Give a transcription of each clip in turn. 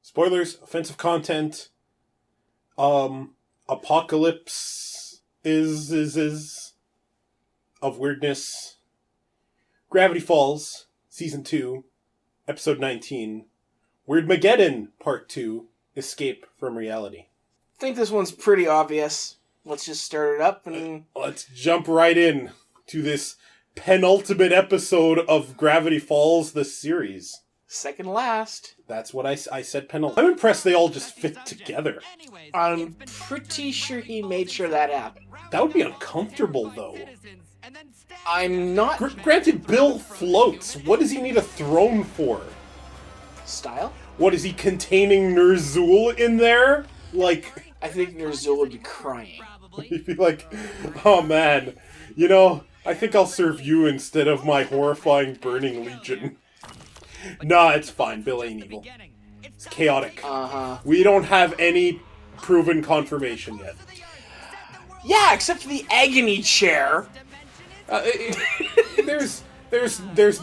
Spoilers, offensive content, apocalypse is of weirdness. Gravity Falls, Season 2, Episode 19, Weirdmageddon, Part 2, Escape from Reality. I think this one's pretty obvious. Let's just start it up and... Let's jump right in to this penultimate episode of Gravity Falls, the series. Second last. That's what I said, penultimate. I'm impressed they all just fit together. I'm pretty sure he made sure that happened. That would be uncomfortable, though. I'm not... Granted, Bill floats. What does he need a throne for? Style? What, is he containing Ner'zhul in there? Like... I think Ner'zhul would be crying. He'd be like, oh man, I think I'll serve you instead of my horrifying burning legion. Nah, it's fine. Bill ain't evil. It's chaotic. Uh-huh. We don't have any proven confirmation yet. Yeah, except for the agony chair. There's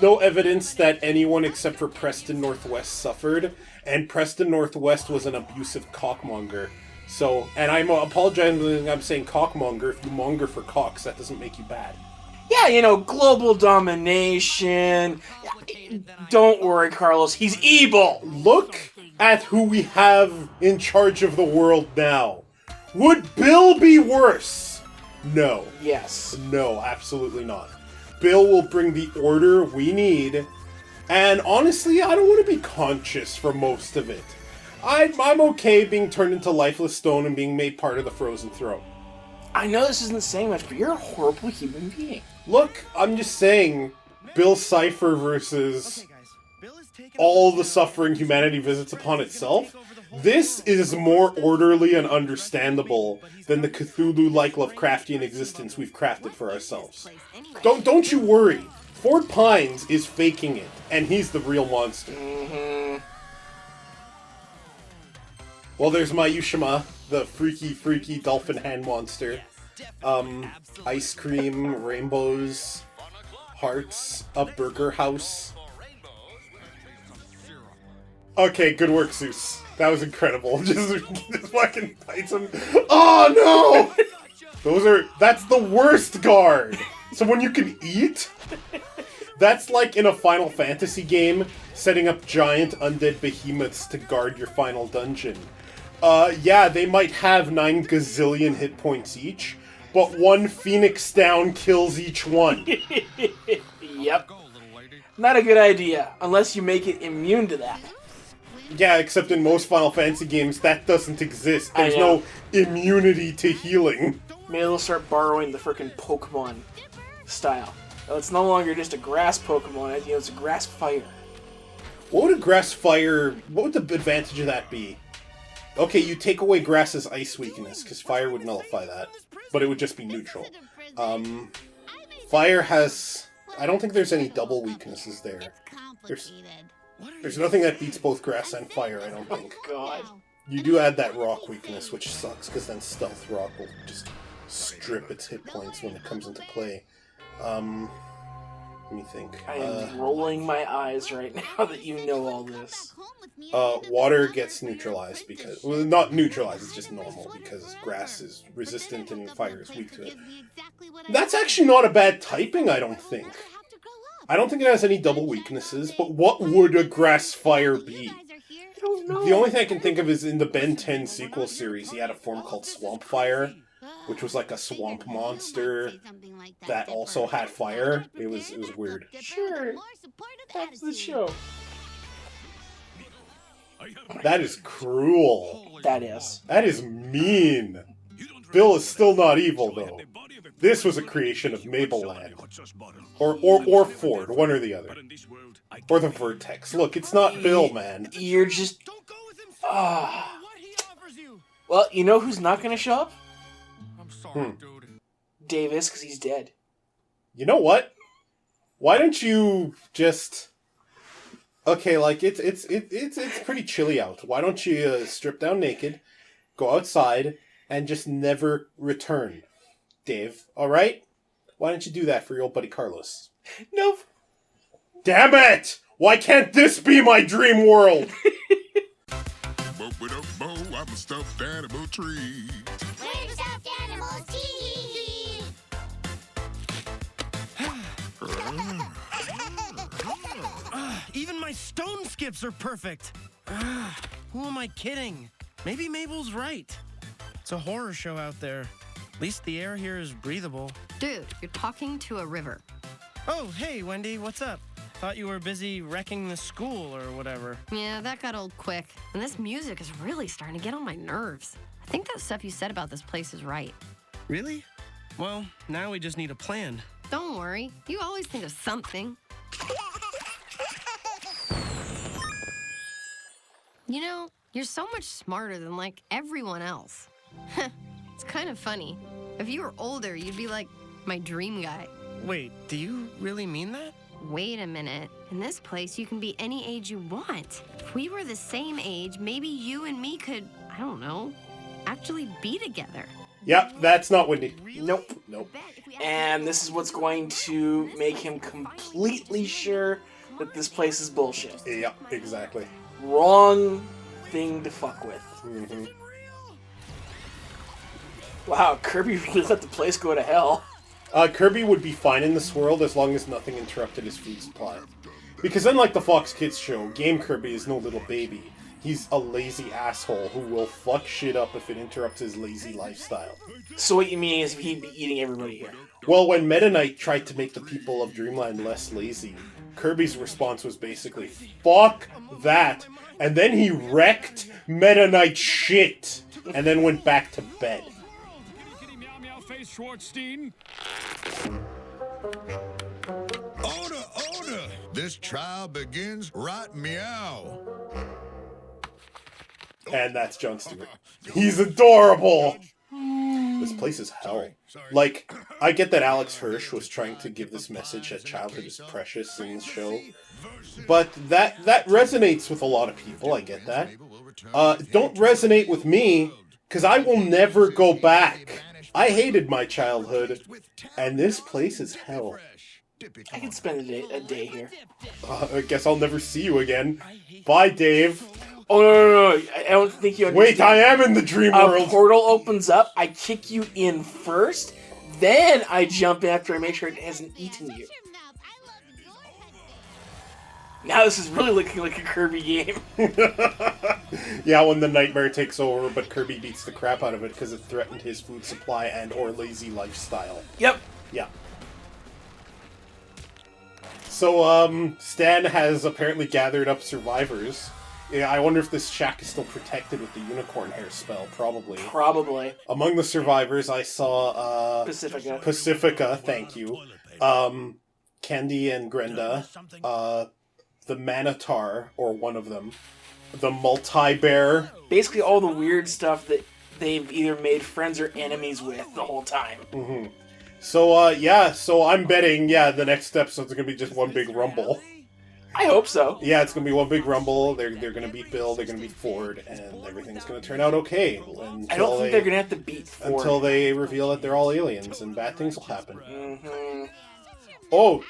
no evidence that anyone except for Preston Northwest suffered, and Preston Northwest was an abusive cockmonger. So, and I'm apologizing, I'm saying cockmonger. If you monger for cocks, that doesn't make you bad. Yeah, global domination. Don't worry, Carlos, he's evil. Look at who we have in charge of the world now. Would Bill be worse? No. Yes. No, absolutely not. Bill will bring the order we need, and honestly, I don't want to be conscious for most of it. I'm okay being turned into lifeless stone and being made part of the frozen throne. I know this isn't saying much, but you're a horrible human being. Look, I'm just saying, Bill Cipher versus all the suffering humanity visits upon itself. This is more orderly and understandable than the Cthulhu-like Lovecraftian existence we've crafted for ourselves. Don't you worry. Fort Pines is faking it, and he's the real monster. Mm-hmm. Well, there's Mayushima, the freaky dolphin hand monster. Ice cream, rainbows, hearts, a burger house. Okay, good work, Zeus. That was incredible. Just fucking fights him. Oh no! That's the worst guard! Someone you can eat? That's like in a Final Fantasy game, setting up giant undead behemoths to guard your final dungeon. Yeah, they might have 9 gazillion hit points each, but 1 Phoenix down kills each one. Yep. Not a good idea, unless you make it immune to that. Yeah, except in most Final Fantasy games, that doesn't exist. There's no immunity to healing. Maybe they'll start borrowing the frickin' Pokemon style. It's no longer just a grass Pokemon, it's a grass fire. What would the advantage of that be? Okay, you take away grass's ice weakness, because fire would nullify that. But it would just be neutral. Fire has... I don't think there's any double weaknesses there. There's nothing that beats both grass and fire, I don't think. Oh, God. You do add that rock weakness, which sucks, because then Stealth Rock will just strip its hit points when it comes into play. Let me think. I am rolling my eyes right now that you know all this. Water gets neutralized because... Well, not neutralized, it's just normal, because grass is resistant and fire is weak to it. That's actually not a bad typing, I don't think. I don't think it has any double weaknesses, but what would a grass fire be? I don't know. The only thing I can think of is in the Ben 10 sequel series, he had a form called Swamp Fire, which was like a swamp monster that also had fire. It was weird. Sure. That's the show. That is cruel. That is. That is mean. Bill is still not evil, though. This was a creation of Mableland. Or Ford, one or the other. Or the Vertex. Look, it's not Bill, man. You're just... Well, you know who's not going to show up? Davis, because he's dead. You know what? Why don't you just... Okay, like, it's pretty chilly out. Why don't you strip down naked, go outside, and just never return, Dave? Alright? Why don't you do that for your old buddy Carlos? Nope. Damn it! Why can't this be my dream world? I'm a stuffed animal tree. We're stuffed animals tea. Even my stone skips are perfect. Who am I kidding? Maybe Mabel's right. It's a horror show out there. At least the air here is breathable. Dude, you're talking to a river. Oh, hey, Wendy, what's up? Thought you were busy wrecking the school or whatever. Yeah, that got old quick. And this music is really starting to get on my nerves. I think that stuff you said about this place is right. Really? Well, now we just need a plan. Don't worry, you always think of something. You know, you're so much smarter than, like, everyone else. It's kind of funny. If you were older, you'd be like my dream guy. Wait, do you really mean that? Wait a minute. In this place, you can be any age you want. If we were the same age, maybe you and me could, I don't know, actually be together. Yep, that's not Wendy. Nope. Nope. And this is what's going to make him completely sure that this place is bullshit. Yep, exactly. Wrong thing to fuck with. Mm-hmm. Wow, Kirby really let the place go to hell. Kirby would be fine in this world as long as nothing interrupted his food supply. Because unlike the Fox Kids show, Game Kirby is no little baby. He's a lazy asshole who will fuck shit up if it interrupts his lazy lifestyle. So what you mean is he'd be eating everybody here? Well, when Meta Knight tried to make the people of Dreamland less lazy, Kirby's response was basically, fuck that! And then he wrecked Meta Knight's shit! And then went back to bed. Order! This trial begins right meow. And that's Jon Stewart. He's adorable! This place is hell. Like, I get that Alex Hirsch was trying to give this message that childhood is precious in the show, but that resonates with a lot of people, I get that. Don't resonate with me, because I will never go back. I hated my childhood, and this place is hell. I could spend a day here. I guess I'll never see you again. Bye, Dave. Oh, no. I don't think you understand. Wait, I am in the dream A world. portal opens up, I kick you in first, then I jump after I make sure it hasn't eaten you. Now this is really looking like a Kirby game. Yeah, when the nightmare takes over, but Kirby beats the crap out of it because it threatened his food supply and or lazy lifestyle. Yep. Yeah. So, Stan has apparently gathered up survivors. Yeah, I wonder if this shack is still protected with the unicorn hair spell. Probably. Probably. Among the survivors, I saw, Pacifica, thank you. Candy and Grenda. The Manitar, or one of them. The Multi-Bear. Basically all the weird stuff that they've either made friends or enemies with the whole time. Mm-hmm. So, so I'm betting, the next episode's gonna be just one big rumble. I hope so. Yeah, it's gonna be one big rumble. They're gonna beat Bill. They're gonna beat Ford, and everything's gonna turn out okay. I don't think they're gonna have to beat Ford until they reveal that they're all aliens, and bad things will happen. Mm-hmm. Oh,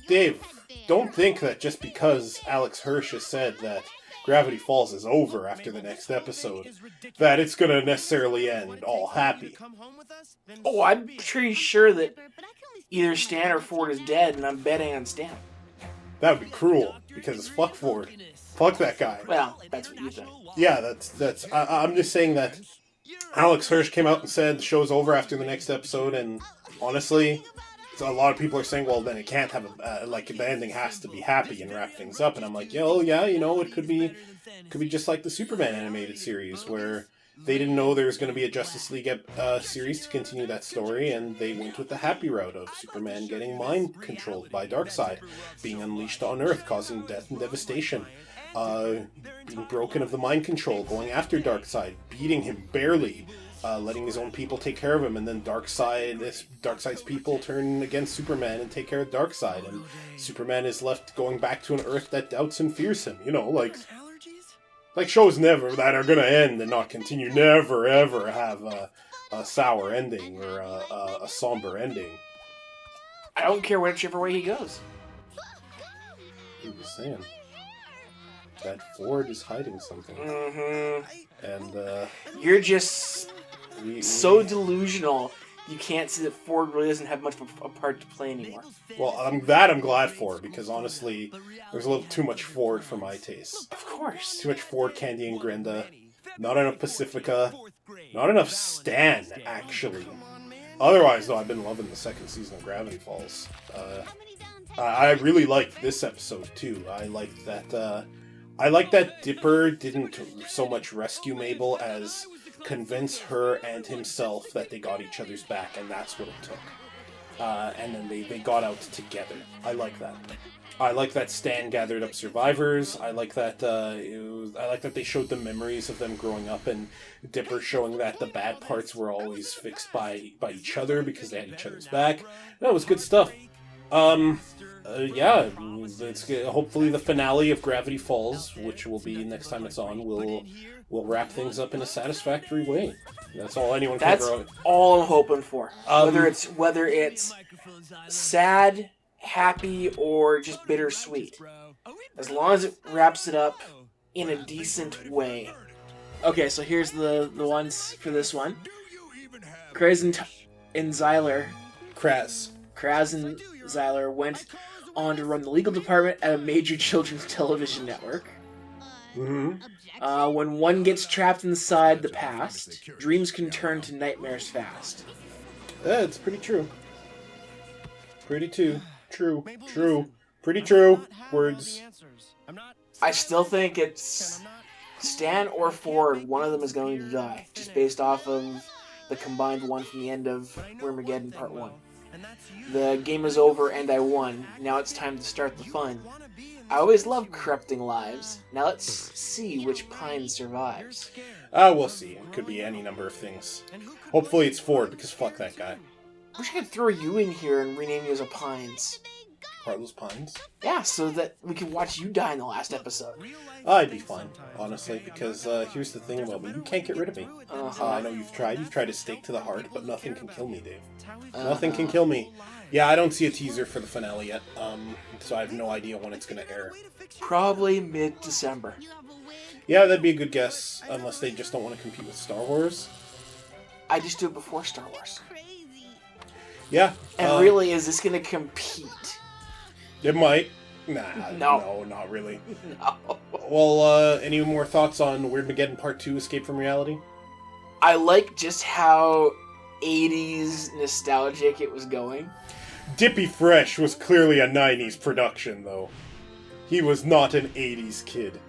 Dave, don't think that just because Alex Hirsch has said that Gravity Falls is over after the next episode, that it's gonna necessarily end all happy. Oh, I'm pretty sure that either Stan or Ford is dead, and I'm betting on Stan. That would be cruel, because fuck Ford. Fuck that guy. Well, that's what you think. Yeah, I'm just saying that Alex Hirsch came out and said the show's over after the next episode, and honestly, a lot of people are saying, well, then it can't have the ending has to be happy and wrap things up, and I'm like, it could be just like the Superman animated series, where they didn't know there was going to be a Justice League series to continue that story, and they went with the happy route of Superman getting mind controlled by Darkseid, being unleashed on Earth, causing death and devastation, being broken of the mind control, going after Darkseid, beating him barely, letting his own people take care of him, and then Darkseid's people turn against Superman and take care of Darkseid, and Superman is left going back to an Earth that doubts and fears him. Like shows that are gonna end and not continue, never ever have a sour ending or a somber ending. I don't care whichever way he goes. I'm just saying. that Ford is hiding something. Mm-hmm. And, You're just so delusional. You can't see that Ford really doesn't have much of a part to play anymore. Well, I'm glad for, because honestly, there's a little too much Ford for my taste. Of course. Too much Ford, Candy, and Grinda. Not enough Pacifica. Not enough Stan, actually. Otherwise, though, I've been loving the second season of Gravity Falls. I really liked this episode, too. I liked that Dipper didn't so much rescue Mabel as convince her and himself that they got each other's back, and that's what it took. And then they got out together. I like that. I like that Stan gathered up survivors. I like that they showed the memories of them growing up, and Dipper showing that the bad parts were always fixed by each other because they had each other's back. That was good stuff. Yeah, it's hopefully the finale of Gravity Falls, which will be next time it's on, will wrap things up in a satisfactory way. That's all anyone can That's ever. all I'm hoping for. Whether it's sad, happy, or just bittersweet. As long as it wraps it up in a decent way. Okay, so here's the ones for this one. Kraz and Zyler. Kraz and Zyler went on to run the legal department at a major children's television network. Mm-hmm. When one gets trapped inside the past, dreams can turn to nightmares fast. It's pretty true. Pretty true. Pretty true. Words. I still think it's Stan or Ford. One of them is going to die, just based off of the combined one from the end of Weirdmageddon Part 1. The game is over and I won. Now it's time to start the fun. I always love corrupting lives. Now let's see which pine survives. We'll see. It could be any number of things. Hopefully it's Ford, because fuck that guy. Wish I could throw you in here and rename you as a Pines. Carlos Pines? Yeah, so that we could watch you die in the last episode. I'd be fine, honestly, because here's the thing about me. You can't get rid of me. I know you've tried. You've tried to stake to the heart, but nothing can kill me, Dave. Nothing can kill me. Yeah, I don't see a teaser for the finale yet, so I have no idea when it's going to air. Probably mid-December. Yeah, that'd be a good guess, unless they just don't want to compete with Star Wars. I just do it before Star Wars. Yeah. And really, is this going to compete? It might. No, not really. No. Well, any more thoughts on Weirdmageddon Part 2, Escape from Reality? I like just how 80s nostalgic it was going. Dippy Fresh was clearly a 90s production, though. He was not an 80s kid.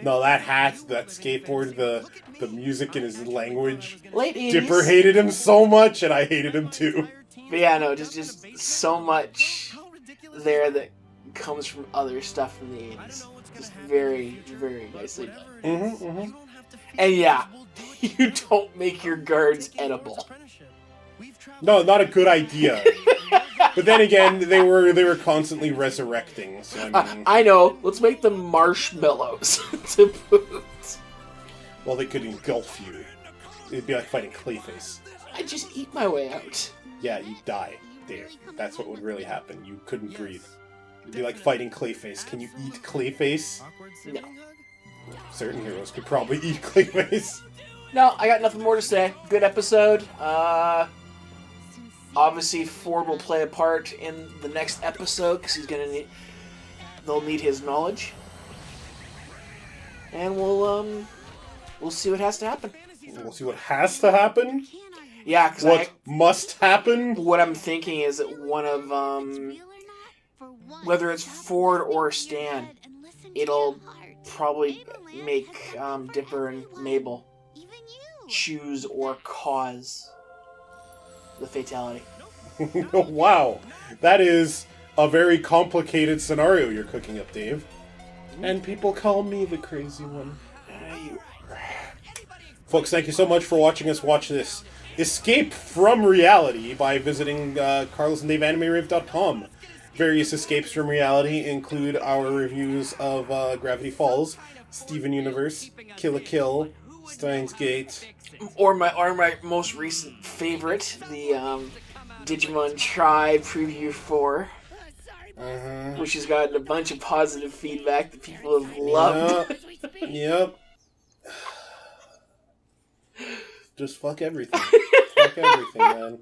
No, that hat, that skateboard, the music in his language. Late 80s. Dipper hated him so much, and I hated him too. But yeah, no, just so much there that comes from other stuff from the 80s. Just very, very nicely done. And yeah, you don't make your guards edible. No, not a good idea. But then again, they were constantly resurrecting, so I mean... I know, let's make them marshmallows to boot. Well, they could engulf you. It'd be like fighting Clayface. I'd just eat my way out. Yeah, you'd die, Dave. That's what would really happen. You couldn't breathe. It'd be like fighting Clayface. Can you eat Clayface? No. Certain heroes could probably eat Clayface. No, I got nothing more to say. Good episode. Obviously, Ford will play a part in the next episode because they'll need his knowledge, and we'll see what has to happen. We'll see what has to happen. Yeah, because what must happen. What I'm thinking is that one of whether it's Ford or Stan, it'll probably make Dipper and Mabel choose or cause the fatality. Wow, that is a very complicated scenario you're cooking up, Dave. And people call me the crazy one. Folks, thank you so much for watching us watch this Escape from Reality by visiting carlosanddaveanimerave.com. Various escapes from reality include our reviews of Gravity Falls, Steven Universe, Kill la Kill, Steins Gate, or my most recent favorite, the Digimon Tri Preview 4. which has gotten a bunch of positive feedback that people have loved. Yep. Just fuck everything. Fuck everything, man.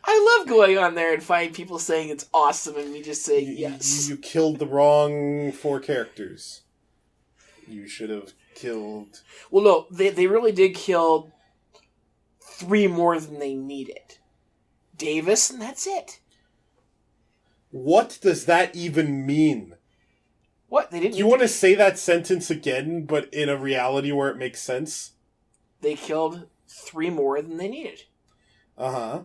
I love going on there and finding people saying it's awesome and me just saying yes. You killed the wrong 4 characters. You should have killed... Well, no, they really did kill 3 more than they needed. Davis, and that's it. What does that even mean? What? They didn't. Do you want to say that sentence again, but in a reality where it makes sense? They killed 3 more than they needed. Uh-huh.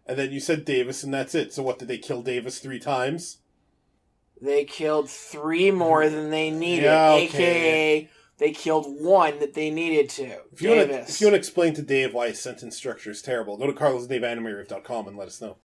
And then you said Davis, and that's it. So what, did they kill Davis 3 times? They killed 3 more than they needed. Yeah, okay. AKA, they killed 1 that they needed to. If you want to explain to Dave why his sentence structure is terrible, go to carlosdaveanimerave.com and let us know.